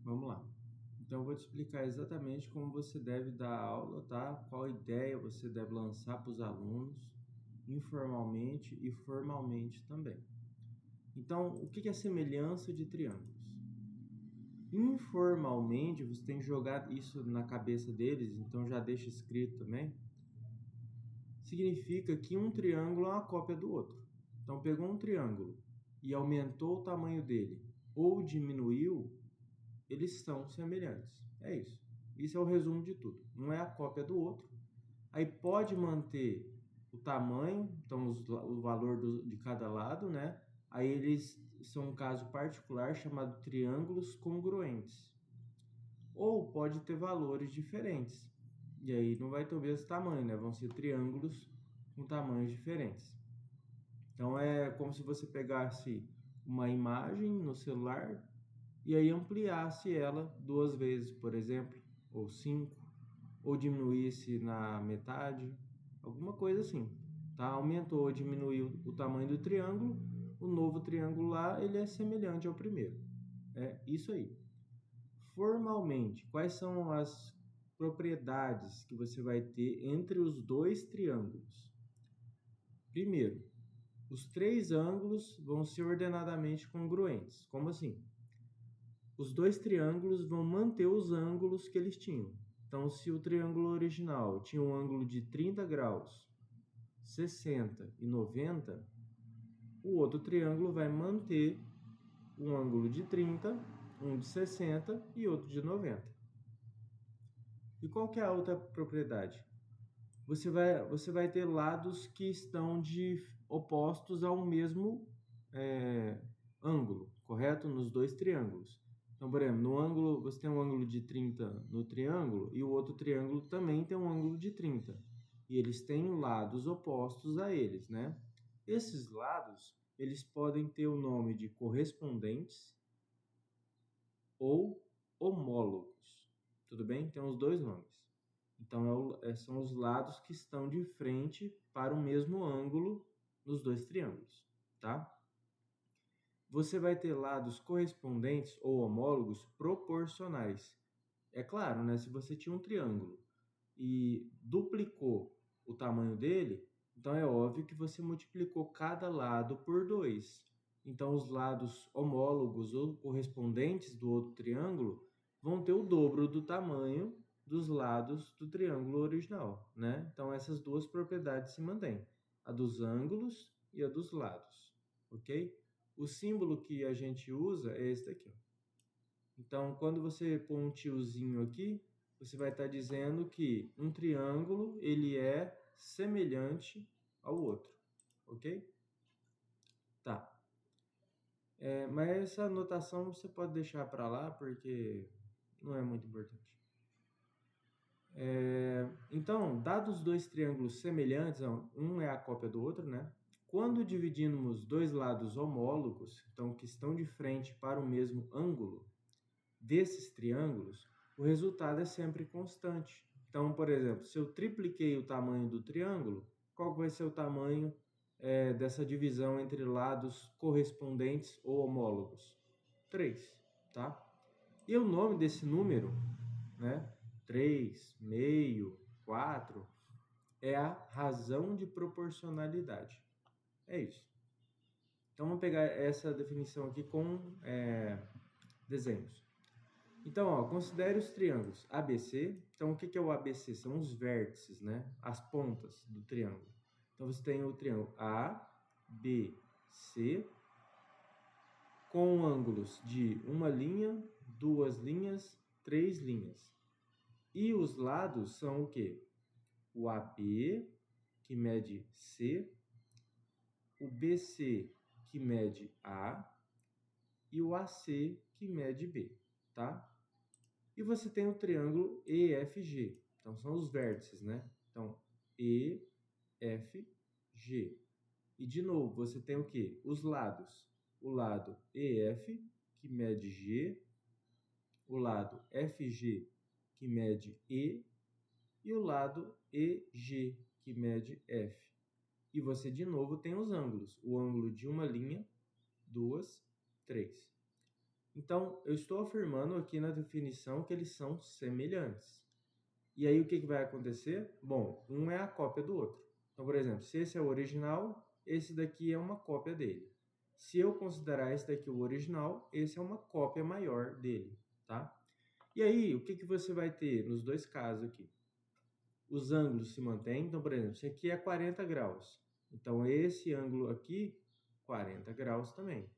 Vamos lá. Então, eu vou te explicar exatamente como você deve dar a aula, tá? Qual ideia você deve lançar para os alunos, informalmente e formalmente também. Então, o que é semelhança de triângulos? Informalmente, você tem que jogar isso na cabeça deles, então já deixa escrito também. Significa que um triângulo é uma cópia do outro. Então, pegou um triângulo e aumentou o tamanho dele ou diminuiu, eles são semelhantes. É isso. Isso é o resumo de tudo. Um é a cópia do outro. Aí pode manter o tamanho, então o valor de cada lado, né? Aí eles são um caso particular chamado triângulos congruentes. Ou pode ter valores diferentes. E aí não vai ter o mesmo tamanho, né? Vão ser triângulos com tamanhos diferentes. Então é como se você pegasse uma imagem no celular e aí ampliasse ela 2 vezes, por exemplo, ou 5, ou diminuísse na metade, alguma coisa assim, tá? Aumentou ou diminuiu o tamanho do triângulo, o novo triângulo lá, ele é semelhante ao primeiro. É isso aí. Formalmente, quais são as propriedades que você vai ter entre os dois triângulos? Primeiro, os 3 ângulos vão ser ordenadamente congruentes. Como assim? Os dois triângulos vão manter os ângulos que eles tinham. Então, se o triângulo original tinha um ângulo de 30 graus, 60 e 90, o outro triângulo vai manter um ângulo de 30, um de 60 e outro de 90. E qual que é a outra propriedade? Você vai ter lados que estão opostos ao mesmo ângulo, correto? Nos dois triângulos. Então, por exemplo, no ângulo, você tem um ângulo de 30 no triângulo e o outro triângulo também tem um ângulo de 30. E eles têm lados opostos a eles, né? Esses lados, eles podem ter o nome de correspondentes ou homólogos. Tudo bem? Tem os dois nomes. Então, são os lados que estão de frente para o mesmo ângulo nos dois triângulos, tá? Você vai ter lados correspondentes ou homólogos proporcionais. É claro, né? Se você tinha um triângulo e duplicou o tamanho dele, então é óbvio que você multiplicou cada lado por 2. Então, os lados homólogos ou correspondentes do outro triângulo vão ter o dobro do tamanho dos lados do triângulo original, né? Então, essas duas propriedades se mantêm, a dos ângulos e a dos lados, ok? O símbolo que a gente usa é esse daqui, ó. Então, quando você põe um tiozinho aqui, você vai estar dizendo que um triângulo ele é semelhante ao outro, ok? Tá. Mas essa anotação você pode deixar para lá porque não é muito importante. Então, dados dois triângulos semelhantes, um é a cópia do outro, né? Quando dividimos dois lados homólogos, então que estão de frente para o mesmo ângulo desses triângulos, o resultado é sempre constante. Então, por exemplo, se eu tripliquei o tamanho do triângulo, qual vai ser o tamanho dessa divisão entre lados correspondentes ou homólogos? 3, tá? E o nome desse número, né? 3, meio, 4, é a razão de proporcionalidade. É isso. Então, vamos pegar essa definição aqui com desenhos. Então, ó, considere os triângulos ABC. Então, o que é o ABC? São os vértices, né? As pontas do triângulo. Então, você tem o triângulo A, B, C, com ângulos de uma linha, 2 linhas, 3 linhas. E os lados são o quê? O AB, que mede C, o BC, que mede A, e o AC, que mede B, tá? E você tem o triângulo EFG. Então, são os vértices, né? Então, EFG. E, de novo, você tem o quê? Os lados. O lado EF, que mede G. O lado FG, que mede E. E o lado EG, que mede F. E você, de novo, tem os ângulos. O ângulo de uma linha, 2, 3. Então, eu estou afirmando aqui na definição que eles são semelhantes. E aí, o que vai acontecer? Bom, um é a cópia do outro. Então, por exemplo, se esse é o original, esse daqui é uma cópia dele. Se eu considerar esse daqui o original, esse é uma cópia maior dele, tá? E aí, o que você vai ter nos dois casos aqui? Os ângulos se mantêm. Então, por exemplo, esse aqui é 40 graus. Então, esse ângulo aqui, 40 graus também.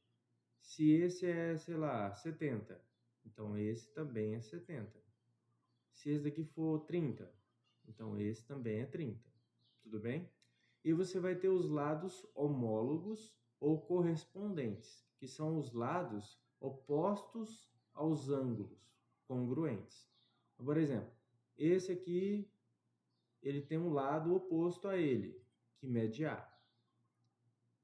Se esse é, sei lá, 70, então esse também é 70. Se esse daqui for 30, então esse também é 30. Tudo bem? E você vai ter os lados homólogos ou correspondentes, que são os lados opostos aos ângulos congruentes. Por exemplo, esse aqui, ele tem um lado oposto a ele, que mede A.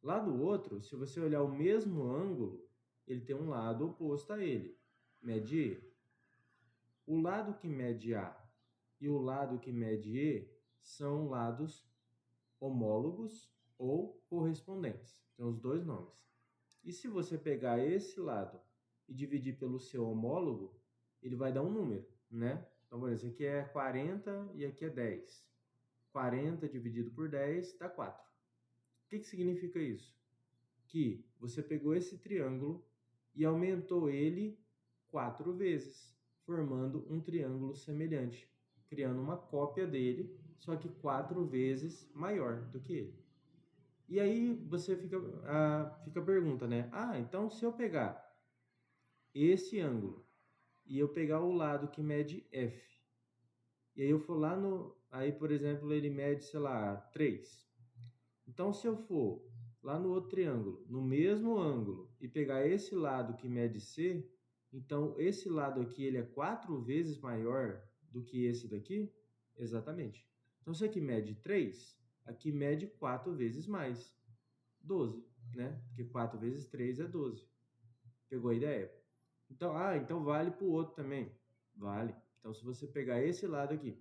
Lá do outro, se você olhar o mesmo ângulo, ele tem um lado oposto a ele, mede E. O lado que mede A e o lado que mede E são lados homólogos ou correspondentes. Tem os dois nomes. E se você pegar esse lado e dividir pelo seu homólogo, ele vai dar um número, né? Então, por exemplo, esse aqui é 40 e aqui é 10. 40 dividido por 10 dá 4. O que significa isso? Que você pegou esse triângulo e aumentou ele 4 vezes, formando um triângulo semelhante, criando uma cópia dele, só que 4 vezes maior do que ele. E aí você fica a pergunta, né? Então se eu pegar esse ângulo e eu pegar o lado que mede F, e aí eu for lá no... Aí, por exemplo, ele mede, sei lá, 3. Então, se eu for lá no outro triângulo, no mesmo ângulo, e pegar esse lado que mede C, então esse lado aqui ele é 4 vezes maior do que esse daqui? Exatamente. Então, se aqui mede 3, aqui mede 4 vezes mais. 12, né? Porque 4 vezes 3 é 12. Pegou a ideia? Então, então vale para o outro também. Vale. Então, se você pegar esse lado aqui,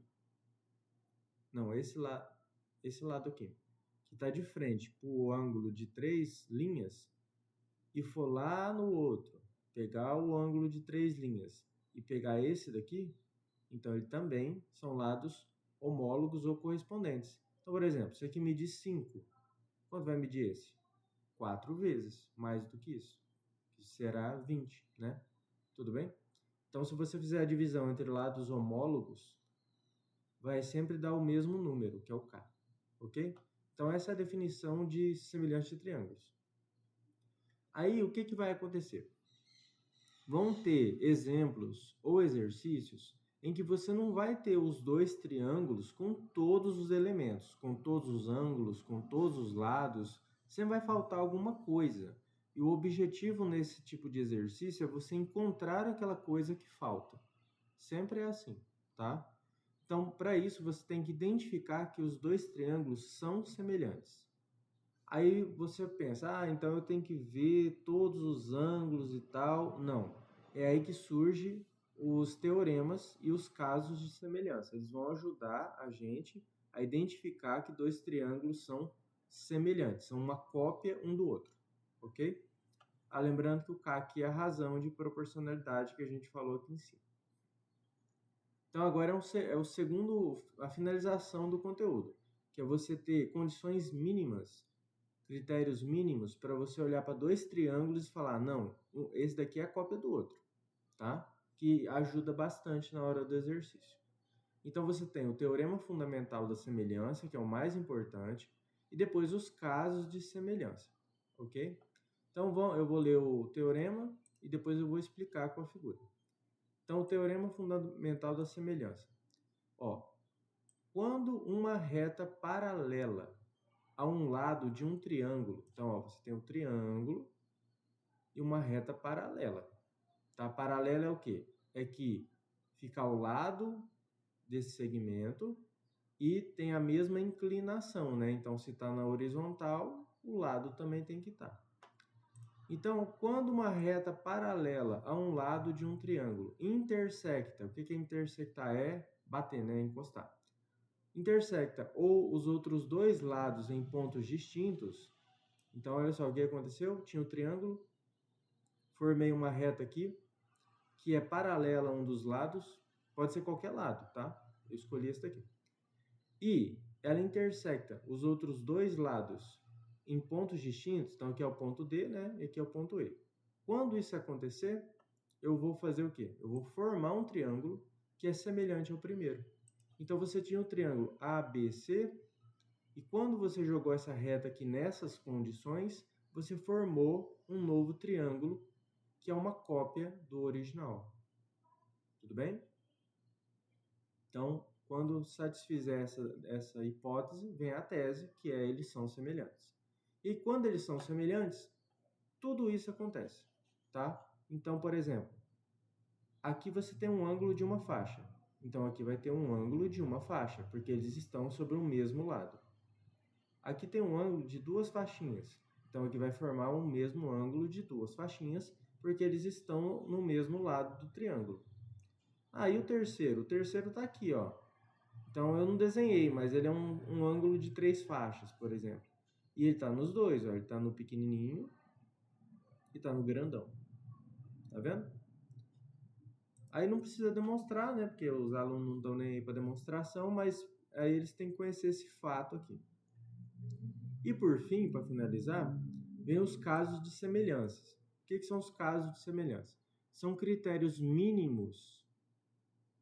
não, esse lado aqui, que está de frente para o ângulo de 3 linhas, e for lá no outro, pegar o ângulo de 3 linhas e pegar esse daqui, então ele também são lados homólogos ou correspondentes. Então, por exemplo, se aqui medir 5, quanto vai medir esse? 4 vezes, mais do que isso, que será 20, né? Tudo bem? Então, se você fizer a divisão entre lados homólogos, vai sempre dar o mesmo número, que é o K, ok? Então, essa é a definição de semelhantes de triângulos. Aí, o que vai acontecer? Vão ter exemplos ou exercícios em que você não vai ter os dois triângulos com todos os elementos, com todos os ângulos, com todos os lados. Sempre vai faltar alguma coisa. E o objetivo nesse tipo de exercício é você encontrar aquela coisa que falta. Sempre é assim, tá? Então, para isso, você tem que identificar que os dois triângulos são semelhantes. Aí você pensa, então eu tenho que ver todos os ângulos e tal. Não. É aí que surge os teoremas e os casos de semelhança. Eles vão ajudar a gente a identificar que dois triângulos são semelhantes, são uma cópia um do outro, ok? Lembrando que o K aqui é a razão de proporcionalidade que a gente falou aqui em cima. Então agora é o segundo, a finalização do conteúdo, que é você ter condições mínimas, critérios mínimos para você olhar para dois triângulos e falar, não, esse daqui é a cópia do outro, tá? Que ajuda bastante na hora do exercício. Então você tem o teorema fundamental da semelhança, que é o mais importante, e depois os casos de semelhança, ok? Então eu vou ler o teorema e depois eu vou explicar com a figura. Então, o teorema fundamental da semelhança. Quando uma reta paralela a um lado de um triângulo, então você tem um triângulo e uma reta paralela. Tá? Paralela é o quê? É que fica ao lado desse segmento e tem a mesma inclinação, né? Então, se está na horizontal, o lado também tem que estar. Então, quando uma reta paralela a um lado de um triângulo intersecta, o que é intersectar? É bater, né? Encostar. Intersecta ou os outros dois lados em pontos distintos. Então, olha só o que aconteceu. Tinha o triângulo, formei uma reta aqui, que é paralela a um dos lados, pode ser qualquer lado, tá? Eu escolhi esse daqui. E ela intersecta os outros dois lados em pontos distintos, então aqui é o ponto D, né? E aqui é o ponto E. Quando isso acontecer, eu vou fazer o quê? Eu vou formar um triângulo que é semelhante ao primeiro. Então você tinha o triângulo ABC, e quando você jogou essa reta aqui nessas condições, você formou um novo triângulo que é uma cópia do original. Tudo bem? Então, quando satisfizer essa hipótese, vem a tese, que é eles são semelhantes. E quando eles são semelhantes, tudo isso acontece, tá? Então, por exemplo, aqui você tem um ângulo de uma faixa. Então, aqui vai ter um ângulo de uma faixa, porque eles estão sobre o mesmo lado. Aqui tem um ângulo de duas faixinhas. Então, aqui vai formar o mesmo ângulo de duas faixinhas, porque eles estão no mesmo lado do triângulo. Aí o terceiro está aqui, ó. Então eu não desenhei, mas ele é um ângulo de 3 faixas, por exemplo. E ele está nos dois, ó. Ele está no pequenininho e está no grandão. Tá vendo? Aí não precisa demonstrar, né? Porque os alunos não estão nem aí para demonstração, mas aí eles têm que conhecer esse fato aqui. E por fim, para finalizar, vem os casos de semelhanças. O que são os casos de semelhança? São critérios mínimos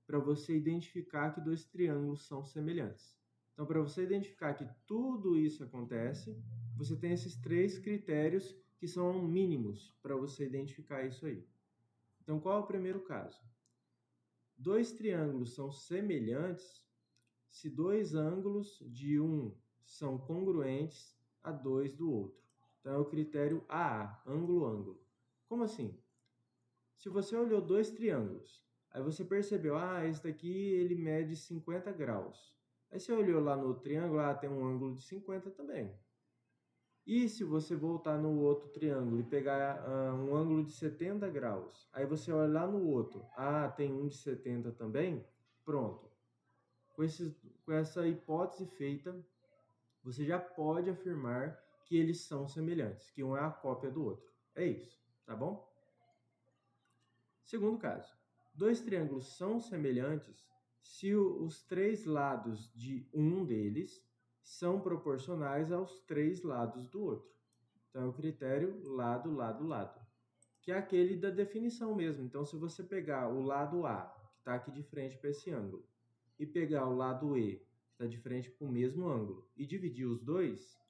para você identificar que dois triângulos são semelhantes. Então, para você identificar que tudo isso acontece, você tem esses 3 critérios que são mínimos para você identificar isso aí. Então, qual é o primeiro caso? Dois triângulos são semelhantes se dois ângulos de um são congruentes a dois do outro. Então, é o critério AA, ângulo-ângulo. Como assim? Se você olhou dois triângulos, aí você percebeu, esse daqui ele mede 50 graus. Aí você olhou lá no triângulo, tem um ângulo de 50 também. E se você voltar no outro triângulo e pegar um ângulo de 70 graus, aí você olha lá no outro, tem um de 70 também, pronto. Com essa hipótese feita, você já pode afirmar que eles são semelhantes, que um é a cópia do outro. É isso, tá bom? Segundo caso, dois triângulos são semelhantes se os 3 lados de um deles são proporcionais aos 3 lados do outro. Então, é o critério lado, lado, lado, que é aquele da definição mesmo. Então, se você pegar o lado A, que está aqui de frente para esse ângulo, e pegar o lado E, que está de frente para o mesmo ângulo, e dividir os dois,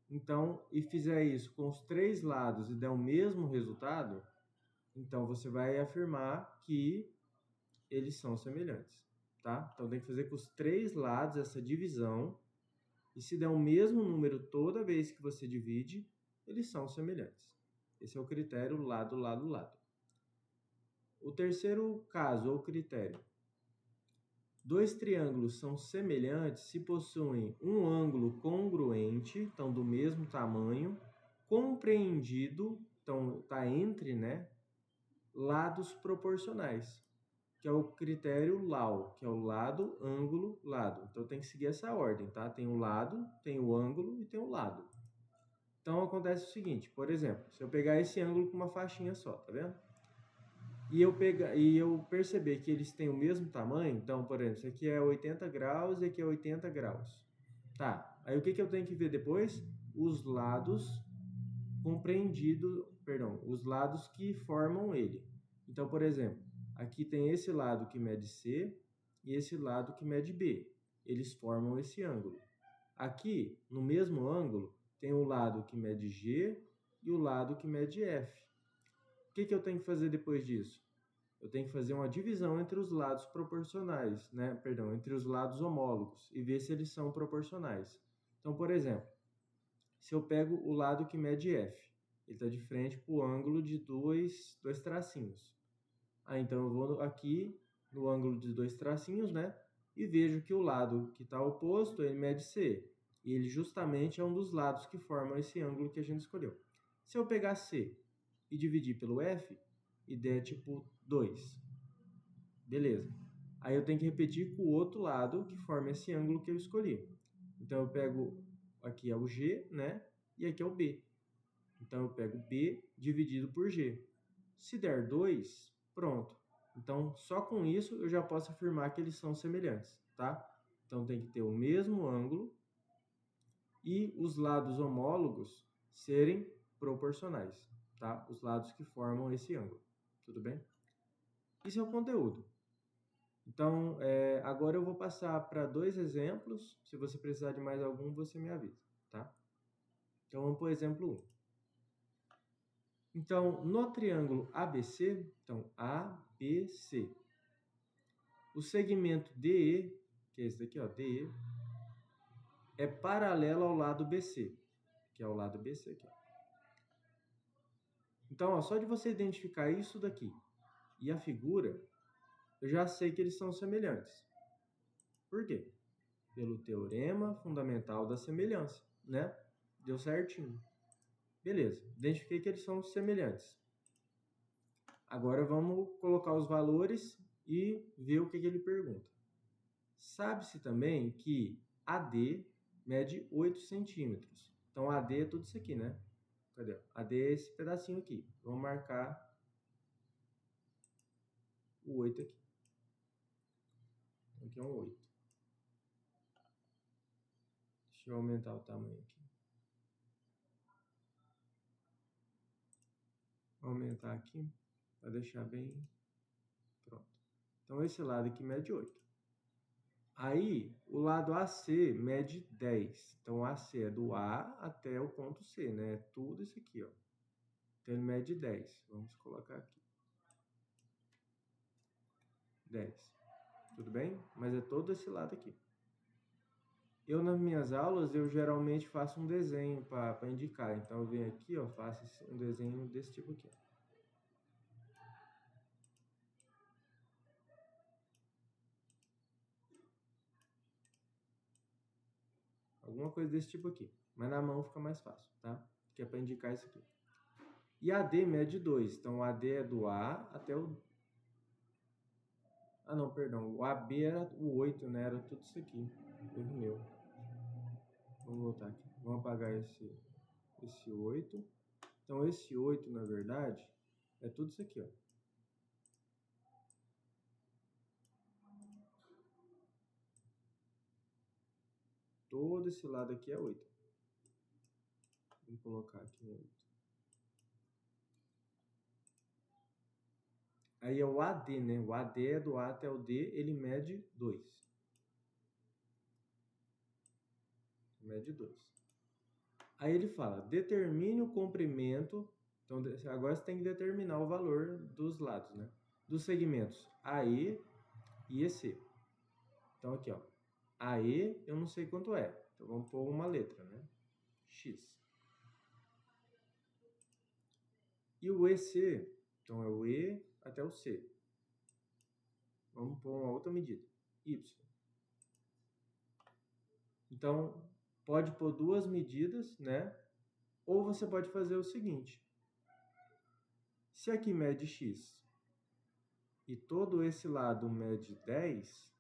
então, e fizer isso com os 3 lados e der o mesmo resultado, então você vai afirmar que eles são semelhantes, tá? Então tem que fazer com os 3 lados essa divisão, e se der o mesmo número toda vez que você divide, eles são semelhantes. Esse é o critério lado, lado, lado. O terceiro caso, ou critério. Dois triângulos são semelhantes se possuem um ângulo congruente, então do mesmo tamanho, compreendido, então está entre, né, lados proporcionais, que é o critério LAO, que é o lado, ângulo, lado. Então tem que seguir essa ordem, tá? Tem o lado, tem o ângulo e tem o lado. Então acontece o seguinte, por exemplo, se eu pegar esse ângulo com uma faixinha só, tá vendo? E eu perceber que eles têm o mesmo tamanho, então, por exemplo, isso aqui é 80 graus e aqui é 80 graus. Tá, aí o que eu tenho que ver depois? Os lados os lados que formam ele. Então, por exemplo, aqui tem esse lado que mede C e esse lado que mede B. Eles formam esse ângulo. Aqui, no mesmo ângulo, tem o lado que mede G e o lado que mede F. O que eu tenho que fazer depois disso? Eu tenho que fazer uma divisão entre os lados proporcionais, entre os lados homólogos e ver se eles são proporcionais. Então, por exemplo, se eu pego o lado que mede F, ele está de frente para o ângulo de dois tracinhos. Então eu vou aqui no ângulo de 2 tracinhos, né? E vejo que o lado que está oposto, ele mede C. E ele justamente é um dos lados que formam esse ângulo que a gente escolheu. Se eu pegar C e dividir pelo F, e der tipo 2. Beleza. Aí eu tenho que repetir com o outro lado que forma esse ângulo que eu escolhi. Então eu pego, aqui é o G, né? E aqui é o B. Então eu pego B dividido por G. Se der 2, Pronto. Então, só com isso eu já posso afirmar que eles são semelhantes, tá? Então, tem que ter o mesmo ângulo e os lados homólogos serem proporcionais, tá? Os lados que formam esse ângulo, tudo bem? Isso é o conteúdo. Então, agora eu vou passar para 2 exemplos. Se você precisar de mais algum, você me avisa, tá? Então, vamos para o exemplo 1. Então, no triângulo ABC, então ABC, o segmento DE, que é esse daqui, ó, DE, é paralelo ao lado BC, que é o lado BC aqui. Então, ó, só de você identificar isso daqui e a figura, eu já sei que eles são semelhantes. Por quê? Pelo teorema fundamental da semelhança, né? Deu certinho. Beleza, identifiquei que eles são semelhantes. Agora vamos colocar os valores e ver o que ele pergunta. Sabe-se também que AD mede 8 centímetros. Então, AD é tudo isso aqui, né? Cadê? AD é esse pedacinho aqui. Vamos marcar o 8 aqui. Aqui é um 8. Deixa eu aumentar o tamanho aqui. Vou aumentar aqui para deixar bem pronto. Então, esse lado aqui mede 8. Aí, o lado AC mede 10. Então, o AC é do A até o ponto C, né? Tudo isso aqui, ó. Então, ele mede 10. Vamos colocar aqui. 10. Tudo bem? Mas é todo esse lado aqui. Eu, nas minhas aulas, eu geralmente faço um desenho para indicar. Então, eu venho aqui, ó, faço um desenho desse tipo aqui. Alguma coisa desse tipo aqui. Mas na mão fica mais fácil, tá? Que é para indicar isso aqui. E AD mede 2. Então, o AD é do A até o... Ah, não, perdão. O AB era o 8, né? Era tudo isso aqui. Erro meu. Vamos voltar aqui. Vamos apagar esse 8. Então, esse 8, na verdade, é tudo isso aqui, ó. Todo esse lado aqui é 8. Vamos colocar aqui 8. Aí é o AD, né? O AD é do A até o D, ele mede 2. Mede 2. Aí ele fala, determine o comprimento. Então, agora você tem que determinar o valor dos lados, né? Dos segmentos AE e EC. Então, aqui, ó. AE, eu não sei quanto é. Então, vamos pôr uma letra, né? X. E o EC, então é o E até o C. Vamos pôr uma outra medida. Y. Então, pode pôr 2 medidas, né? Ou você pode fazer o seguinte. Se aqui mede X e todo esse lado mede 10,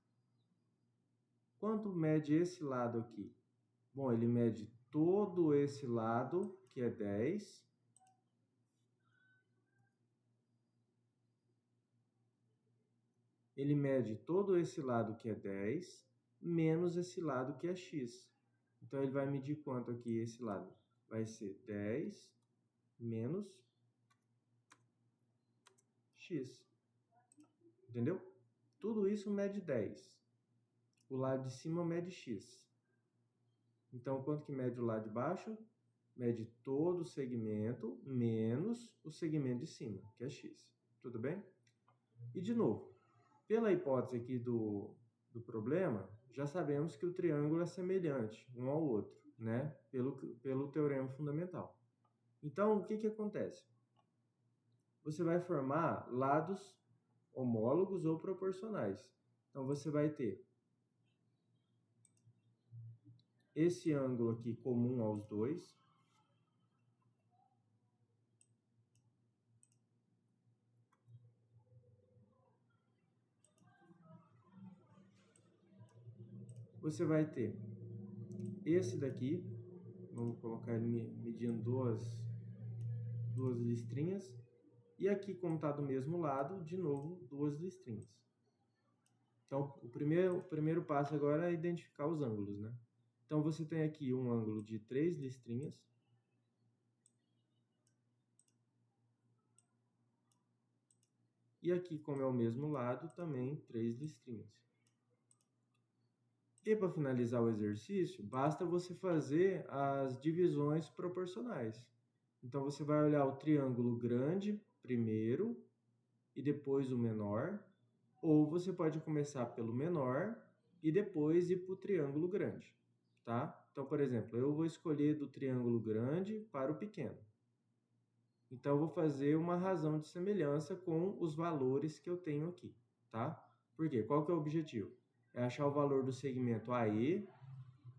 quanto mede esse lado aqui? Bom, ele mede todo esse lado, que é 10, ele mede todo esse lado, que é 10, menos esse lado, que é x. Então, ele vai medir quanto aqui esse lado? Vai ser 10 menos x. Entendeu? Tudo isso mede 10. O lado de cima mede x. Então, quanto que mede o lado de baixo? Mede todo o segmento menos o segmento de cima, que é x. Tudo bem? E, de novo, pela hipótese aqui do problema, já sabemos que o triângulo é semelhante um ao outro, né? Pelo teorema fundamental. Então, o que acontece? Você vai formar lados homólogos ou proporcionais. Então, você vai ter esse ângulo aqui comum aos dois. Você vai ter esse daqui, vamos colocar ele medindo duas listrinhas. E aqui, como está do mesmo lado, de novo, 2 listrinhas. Então, o primeiro passo agora é identificar os ângulos, né? Então, você tem aqui um ângulo de 3 listrinhas. E aqui, como é o mesmo lado, também 3 listrinhas. E para finalizar o exercício, basta você fazer as divisões proporcionais. Então, você vai olhar o triângulo grande primeiro e depois o menor. Ou você pode começar pelo menor e depois ir para o triângulo grande, tá? Então, por exemplo, eu vou escolher do triângulo grande para o pequeno. Então, eu vou fazer uma razão de semelhança com os valores que eu tenho aqui, tá? Por quê? Qual que é o objetivo? É achar o valor do segmento AE,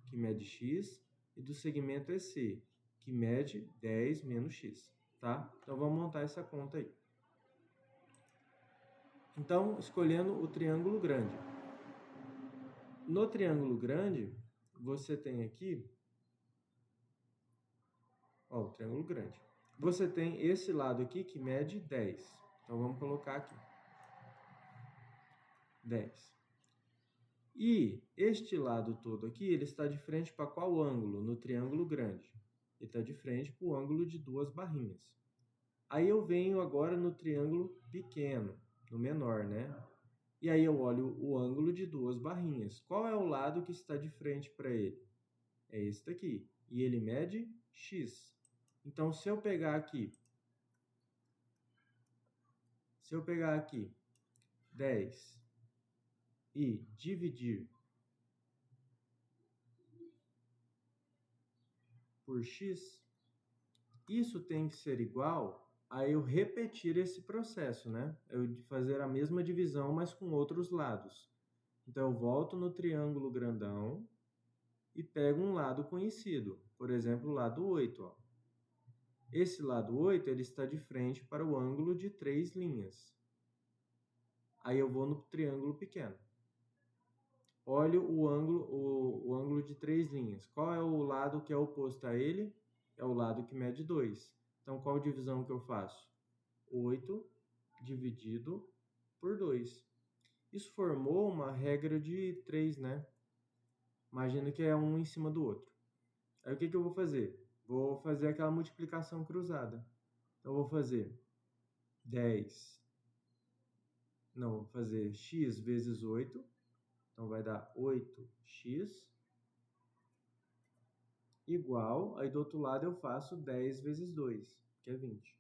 que mede x, e do segmento EC, que mede 10 menos x, tá? Então, vamos montar essa conta aí. Então, escolhendo o triângulo grande. No triângulo grande, você tem aqui, ó, o triângulo grande. Você tem esse lado aqui que mede 10. Então, vamos colocar aqui. 10. E este lado todo aqui, ele está de frente para qual ângulo? No triângulo grande. Ele está de frente para o ângulo de 2 barrinhas. Aí eu venho agora no triângulo pequeno, no menor, né? E aí eu olho o ângulo de 2 barrinhas. Qual é o lado que está de frente para ele? É esse daqui. E ele mede x. Então, se eu pegar aqui 10 e dividir por x, isso tem que ser igual a eu repetir esse processo, né? Eu fazer a mesma divisão, mas com outros lados. Então, eu volto no triângulo grandão e pego um lado conhecido. Por exemplo, o lado 8, ó. Esse lado 8, ele está de frente para o ângulo de 3 linhas. Aí eu vou no triângulo pequeno. Olho o ângulo de 3 linhas. Qual é o lado que é oposto a ele? É o lado que mede 2. Então, qual divisão que eu faço? 8 dividido por 2. Isso formou uma regra de 3, né? Imagina que é um em cima do outro. Aí o que eu vou fazer? Vou fazer aquela multiplicação cruzada. Então, eu vou fazer 10. Não, vou fazer x vezes 8. Então, vai dar 8x igual, aí do outro lado eu faço 10 vezes 2, que é 20.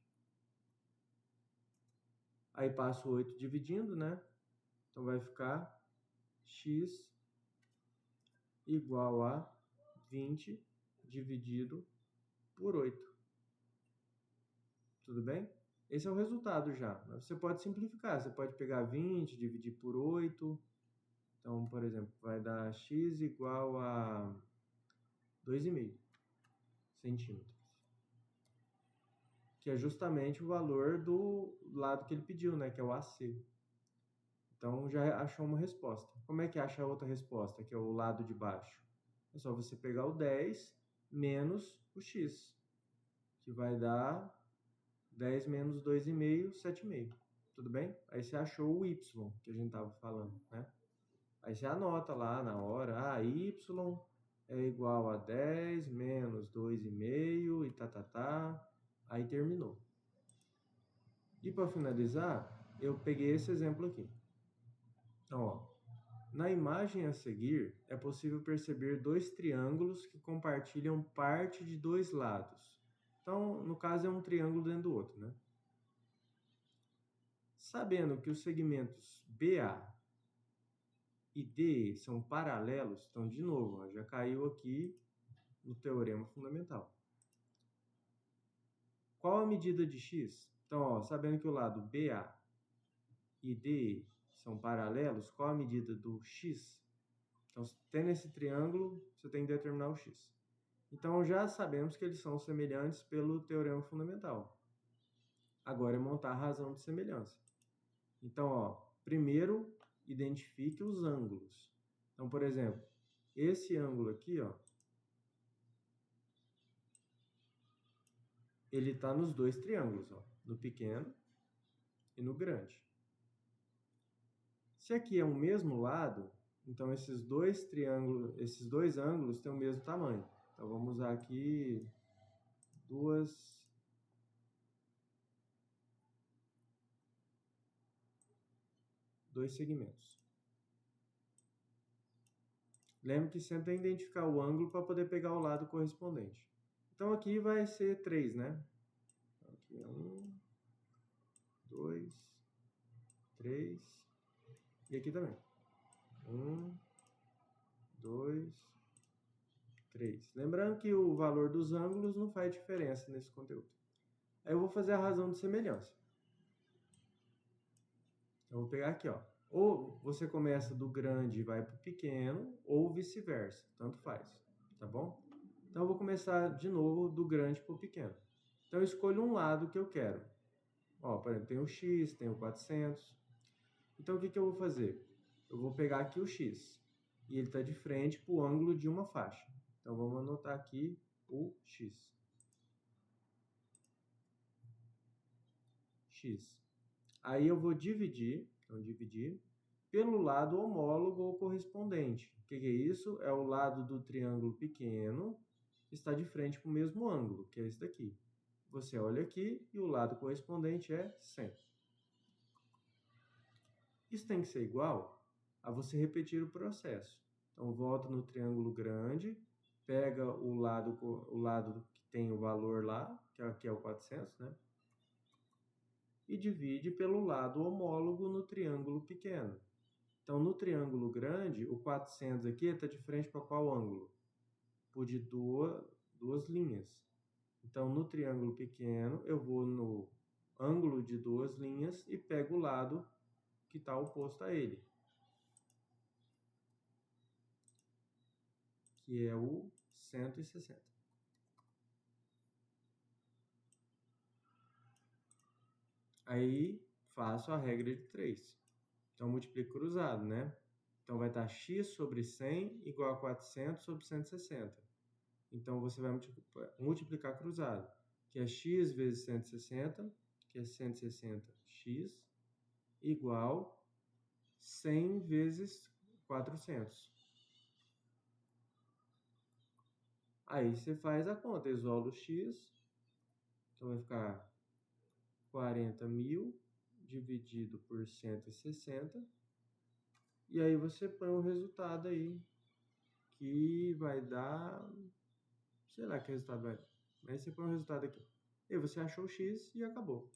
Aí passo 8 dividindo, né? Então, vai ficar x igual a 20 dividido por 8. Tudo bem? Esse é o resultado já. Você pode simplificar. Você pode pegar 20, dividir por 8. Então, por exemplo, vai dar x igual a 2,5 centímetros. Que é justamente o valor do lado que ele pediu, né? Que é o AC. Então, já achou uma resposta. Como é que acha a outra resposta, que é o lado de baixo? É só você pegar o 10 menos o x, que vai dar 10 menos 2,5, 7,5. Tudo bem? Aí você achou o y que a gente estava falando, né? Aí você anota lá na hora, y é igual a 10 menos 2,5 e tá. Aí terminou. E para finalizar, eu peguei esse exemplo aqui. Então, ó, na imagem a seguir, é possível perceber 2 triângulos que compartilham parte de 2 lados. Então, no caso, é um triângulo dentro do outro, né? Sabendo que os segmentos BA e DE são paralelos, então, de novo, ó, já caiu aqui no teorema fundamental. Qual a medida de x? Então, ó, sabendo que o lado BA e DE são paralelos, qual a medida do x? Então, tendo esse triângulo, você tem que determinar o x. Então, já sabemos que eles são semelhantes pelo teorema fundamental. Agora é montar a razão de semelhança. Então, ó, primeiro, identifique os ângulos. Então, por exemplo, esse ângulo aqui, ó, ele está nos 2 triângulos, ó, no pequeno e no grande. Se aqui é o mesmo lado, então esses dois ângulos têm o mesmo tamanho. Então vamos usar aqui dois segmentos. Lembre que sempre tem que identificar o ângulo para poder pegar o lado correspondente. Então aqui vai ser 3, né? Aqui é 1, 2, 3. E aqui também. 1, 2, 3. Lembrando que o valor dos ângulos não faz diferença nesse conteúdo. Aí eu vou fazer a razão de semelhança. Então, eu vou pegar aqui, ó. Ou você começa do grande e vai para o pequeno, ou vice-versa. Tanto faz, tá bom? Então, eu vou começar de novo do grande para o pequeno. Então, eu escolho um lado que eu quero. Ó, por exemplo, tem o X, tem o 400. Então, o que eu vou fazer? Eu vou pegar aqui o X. E ele está de frente para o ângulo de uma faixa. Então, vamos anotar aqui o X. X. Aí eu vou dividir, então dividir, pelo lado homólogo ou correspondente. O que é isso? É o lado do triângulo pequeno que está de frente para o mesmo ângulo, que é esse daqui. Você olha aqui e o lado correspondente é 100. Isso tem que ser igual a você repetir o processo. Então, volta no triângulo grande, pega o lado que tem o valor lá, que aqui é o 400, né? E divide pelo lado homólogo no triângulo pequeno. Então, no triângulo grande, o 400 aqui está de frente para qual ângulo? Por de duas linhas. Então, no triângulo pequeno, eu vou no ângulo de duas linhas e pego o lado que está oposto a ele, que é o 160. Aí, faço a regra de 3. Então, multiplico cruzado, né? Então, vai estar x sobre 100 igual a 400 sobre 160. Então, você vai multiplicar cruzado, que é x vezes 160, que é 160x, igual 100 vezes 400. Aí, você faz a conta, isola o x, então vai ficar 40.000 dividido por 160, e aí você põe o resultado aí, que vai dar, sei lá que resultado vai dar, mas você põe o resultado aqui. E você achou o x e acabou.